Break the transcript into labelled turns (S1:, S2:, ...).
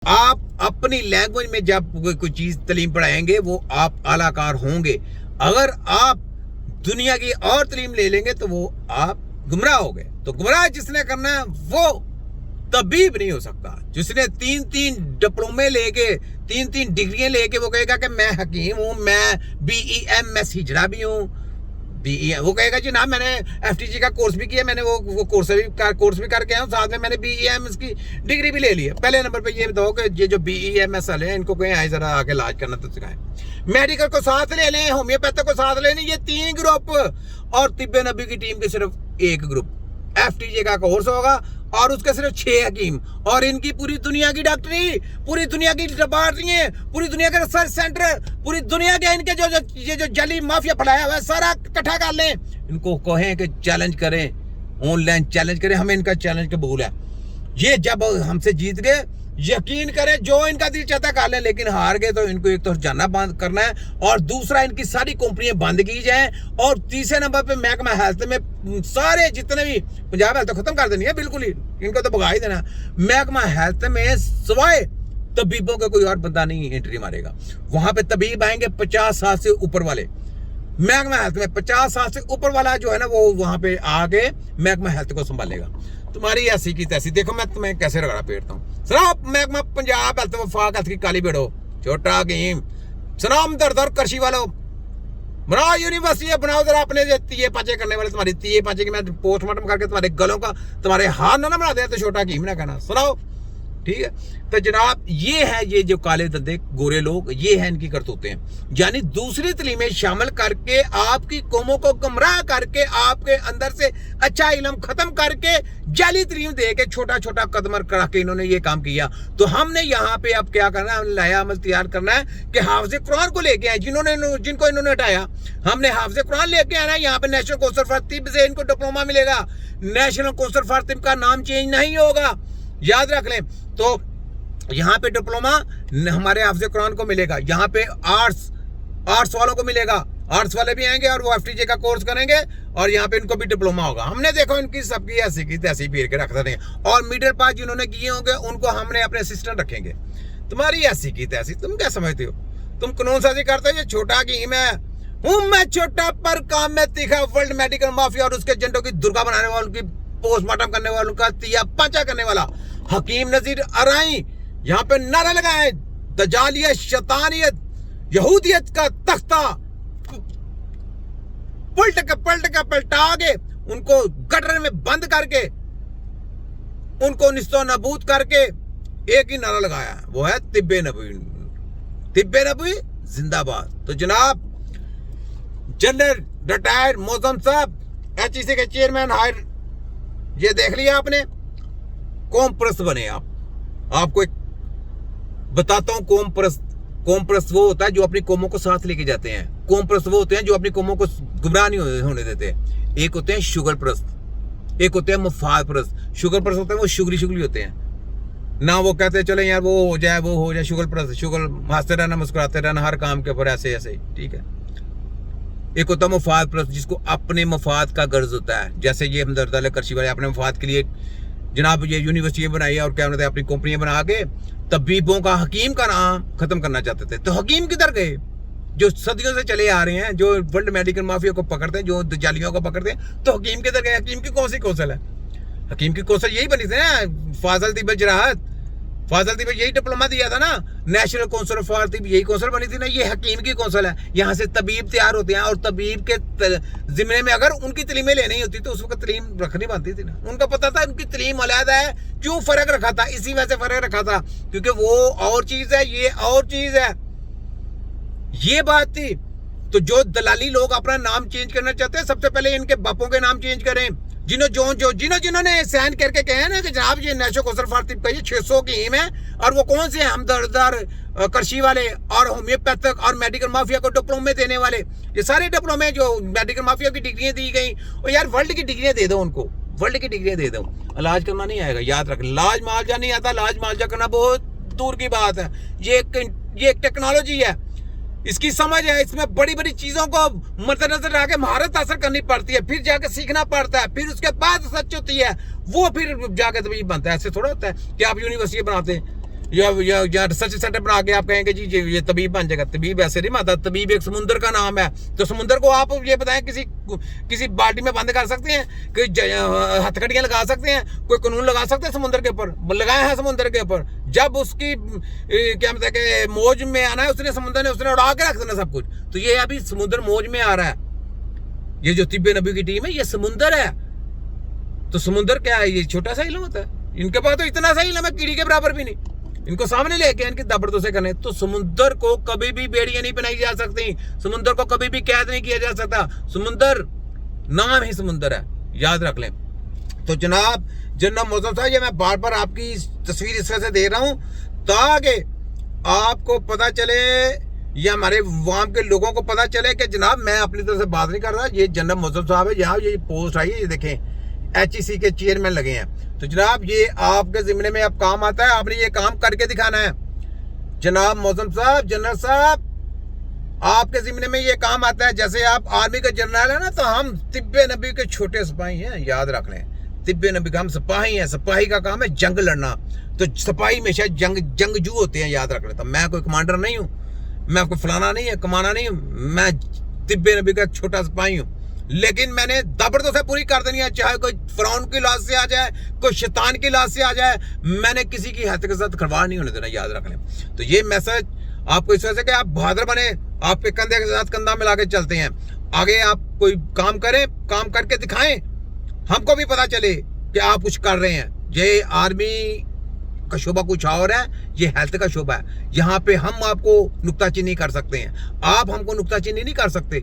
S1: आप अपनी लैंग्वेज में जब कोई चीज तालीम पढ़ाएंगे वो आप आलाकार होंगे। अगर आप दुनिया की और तालीम ले लेंगे तो वो आप गुमराह हो गए। तो गुमराह जिसने करना है वो तबीब नहीं हो सकता। जिसने 3-3 डिप्लोमे लेके 3-3 डिग्रियां लेके वो कहेगा कि मैं हकीम हूं, मैं BEMS हिजड़ा भी हूं, वो कहेगा जी ना मैंने FTG का कोर्स भी किया, मैंने वो कोर्स भी करके आया हूँ, साथ में मैंने BEMS की डिग्री भी ले ली है। पहले नंबर पे ये बताओ कि ये जो BEMS वाले हैं इनको कहें आए जरा आके इलाज करना तो सिखाएं। मेडिकल को साथ ले लें, होम्योपैथिक को साथ ले लें, ये 3 ग्रुप, और तिब्बे नबी की टीम के सिर्फ 1 ग्रुप। FTJ का कोर्स होगा और उसके सिर्फ 6 हकीम, और इनकी पूरी दुनिया की डॉक्टरी, पूरी दुनिया की लेबॉर्टरी, पूरी दुनिया के रिसर्च सेंटर, पूरी दुनिया के इनके जो जली माफिया फैलाया हुआ है सारा इकट्ठा कर लें। इनको कहें कि चैलेंज करें, ऑनलाइन चैलेंज करें, हमें इनका चैलेंज कबूल है। ये जब हमसे जीत गए यकीन करें जो इनका दिल चाहता कर लें, लेकिन हार गए तो इनको एक तो जाना बंद करना है और दूसरा इनकी सारी कंपनियां बंद की जाएं, और तीसरे नंबर पे महकमा हेल्थ में सारे जितने भी पंजाब हेल्थ तो खत्म कर देनी है बिल्कुल ही, इनको तो भगा ही देना। महकमा हेल्थ में सिवाय तबीबों का कोई और बंदा नहीं एंट्री मारेगा। वहां पे तबीब आएंगे 50 साल से ऊपर वाले। महकमा हेल्थ में 50 साल से ऊपर वाला जो है ना वो वहां पे आके महकमा हेल्थ को संभालेगा। तुम्हारी ऐसी की तैसी, देखो मैं तुम्हें कैसे रगड़ा पेटता हूँ। सराब महकमा पंजाब हेल्थ वफाक हेल्थ की काली बेड़ो छोटा हकीम सनाम दर कृषि वालों बनाओ यूनिवर्सिटी बनाओ जरा अपने तीये पाचे करने वाले। तुम्हारी तीये पाचे की मैं पोस्टमार्टम करके तुम्हारे गलों का तुम्हारे हाथ ना बना दे तो छोटा हकीम ना कहना। सुनाओ ठीक है। तो जनाब ये है, ये जो काले धंधे गोरे लोग, ये है इनकी करतूतें हैं। यानी दूसरी तलीमें शामिल करके आपकी कौमों को गुमराह करके आपके अंदर से अच्छा इल्म खत्म करके जाली तलीम दे के छोटा छोटा कदम करा के इन्होंने ये काम किया। तो हमने यहाँ पे अब क्या करना है, हमने नया अमल तैयार करना है कि हाफिज कुरान को लेके आए जिनको इन्होंने हटाया। हमने हाफिज कुरान लेके आना है। यहाँ पे नेशनल काउंसिल फॉर तिब से इनको डिप्लोमा मिलेगा। नेशनल काउंसिल फॉर तिब का नाम चेंज नहीं होगा, याद रख लें। तो यहाँ पे डिप्लोमा हमारे हाफिज कुरान को मिलेगा, यहाँ पे आर्ट्स वालों को मिलेगा, आर्ट्स वाले भी आएंगे और वो FTJ का कोर्स करेंगे और यहाँ पे इनको भी डिप्लोमा होगा। हमने देखो इनकी सबकी ऐसी की तैसी पीर के रख देते हैं, और मिडिल पास जिन्होंने किए होंगे उनको हमने अपने असिस्टेंट रखेंगे। तुम्हारी ऐसी की तैसी, तुम क्या समझते हो? तुम कानून साजी करते हो, ये छोटा की मैं छोटा पर काम में तीखा, वर्ल्ड मेडिकल माफिया और उसके एजेंटों की दुर्गा बनाने वालों की पोस्टमार्टम करने वालों का तिया पाचा करने वाला हकीम नजीर अराई यहाँ पे नारा लगाए, दजालियत, शैतानियत, यहूदियत का तख्ता पलटा के उनको गटर में बंद करके उनको निस्तो नबूद करके एक ही नारा लगाया, वो है तिब्बे नबवी जिंदाबाद। तो जनाब जनरल रिटायर्ड मौजम साहब HEC के चेयरमैन हायर, ये देख लिया आपने, कौम परस्त बने आपको एक बताता हूं। कौम परस्त वो होता है जो अपनी कौमों को साथ लेके जाते हैं। कौम परस्त वो होते हैं जो अपनी कौमों को गुमराह नहीं होने देते। एक होते हैं शुगर परस्त, एक होते हैं मुफाद परस्त। शुगर परस्त होते हैं वो शुगली होते हैं ना, वो कहते हैं चले यार वो हो जाए शुगर परस्त, शुगर हंसते रहना मुस्कुराते रहना हर काम के ऊपर ऐसे ठीक है। एक होता है मुफाद परस्त जिसको अपने मफाद का गर्ज होता है, जैसे ये हमदर्द कृषि वाले अपने मफाद के लिए जनाब ये यूनिवर्सिटी बनाई और क्या कहते हैं अपनी कंपनियां बना के तबीबों का, हकीम का नाम खत्म करना चाहते थे। तो हकीम किधर गए जो सदियों से चले आ रहे हैं, जो वर्ल्ड मेडिकल माफिया को पकड़ते हैं, जो दजालियों को पकड़ते हैं? तो हकीम किधर गए? हकीम की कौन सी कौशल है? हकीम की कौशल यही बनी थी ना, फाजल तिब्बत जराहत, फाजल तिब्बत यही डिप्लोमा दिया था ना, नेशनल काउंसिल फॉर तिब यही कौशल बनी थी ना। ये हकीम की कौशल है। यहाँ से तबीब तैयार होते हैं और तबीब के जिम्मे में अगर उनकी तलीमें लेनी होती तो उस वक्त तलीम रखनी बनती थी ना। उनका पता था उनकी तलीम अलहदा है, क्यों फर्क रखा था? इसी वजह से फर्क रखा था क्योंकि वो और चीज है, ये और चीज है, ये बात थी। तो जो दलाली लोग अपना नाम चेंज करना चाहते हैं, सबसे पहले इनके बापों के नाम चेंज करें। जिन्होंने साइन करके कहे ना कि जनाब ये नेशनल काउंसिल फॉर तिब का ये 600 की हीम है, और वो कौन से हमदर्द कृषि वाले और होम्योपैथिक और मेडिकल माफिया को डिप्लोमे देने वाले, ये सारे डिप्लोमे जो मेडिकल माफिया की डिग्रियां दी गई, और यार वर्ल्ड की डिग्रियां दे दो उनको, वर्ल्ड की डिग्रियां दे दो। इलाज करना नहीं आएगा, याद रख, लाज मालजा नहीं आता, लाज मालजा करना बहुत दूर की बात है। ये एक टेक्नोलॉजी है, इसकी समझ है, इसमें बड़ी बड़ी चीजों को मद्देनजर रख के महारत हासिल करनी पड़ती है, फिर जाके सीखना पड़ता है, फिर उसके बाद सच होती है, वो फिर जाके तभी बनता है। ऐसे थोड़ा होता है कि आप यूनिवर्सिटी बनाते हैं या रिसर्च सेंटर बना के आप कहेंगे जी ये तबीब बन जाएगा। तबीब ऐसे नहीं बनता। तबीब एक समुंदर का नाम है। तो समुंदर को आप ये बताएं किसी बाल्टी में बंद कर सकते हैं? कोई हथकड़ियां लगा सकते हैं? कोई कानून लगा सकते हैं समुंदर के ऊपर? लगाए हैं समुंदर के ऊपर। जब उसकी क्या मतलब कि मौज में आना है, उसने समुंदर ने उसने उड़ा के रख देना सब कुछ। तो ये अभी समुंदर मौज में आ रहा है। ये जो तिब्बे नबी की टीम है, ये समुंदर है। तो समुंदर क्या है? ये छोटा सा इल्म होता है। इनके पास तो इतना सा इल्म है, कीड़ी के बराबर भी नहीं। इनको सामने लेके इनकी जबरदस्ती करने। तो समुंदर को कभी भी बेड़ियां नहीं बनाई जा सकती। समुंदर को कभी भी कैद नहीं किया जा सकता। समुंदर नाम ही समुंदर है, याद रख लें। तो जनाब जन्नत मौजूद था, ये मैं बार बार आपकी तस्वीर इस वजह से दे रहा हूं ताकि आपको पता चले या हमारे वाम के लोगों को पता चले कि जनाब मैं अपनी तरफ से बात नहीं कर रहा। ये जन्नत मौजूद साहब है, यहाँ ये पोस्ट आई है, ये देखें HEC के चेयरमैन लगे हैं। तो जनाब ये आपके जिम्मे में अब काम आता है, आपने ये काम करके दिखाना है। जनाब मौजूद साहब, जनरल साहब, आपके जिम्मे में ये काम आता है। जैसे आप आर्मी का जनरल है ना, तो हम तिब्बे नबी के छोटे सिपाही हैं, याद रख लें। तिब्बे नबी का हम सिपाही हैं। सिपाही का काम है जंग लड़ना। तो सिपाही हमेशा जंगजू होते हैं, याद रख लें। तो मैं कोई कमांडर नहीं हूँ, मैं आपको फलाना नहीं है, कमाना नहीं हूँ। मैं तिब्बे नबी का छोटा सिपाही हूँ, लेकिन मैंने जबरदस्त से पूरी कर देनी है। चाहे कोई फिरौन की लाश से आ जाए, कोई शैतान की लाश से आ जाए, मैंने किसी की हद के साथ खिलवाड़ नहीं होने देना, याद रख लें। तो ये मैसेज आपको इस वजह से कि आप बहादुर बने, आपके कंधे के साथ कंधा मिला के चलते हैं। आगे आप कोई काम करें, काम करके दिखाएं, हमको भी पता चले कि आप कुछ कर रहे हैं। ये आर्मी का शोबा कुछ और है, ये हेल्थ का शोबा है। यहाँ पे हम आपको नुक्ताचीनी कर सकते हैं, आप हमको नुक्ताचीनी नहीं कर सकते।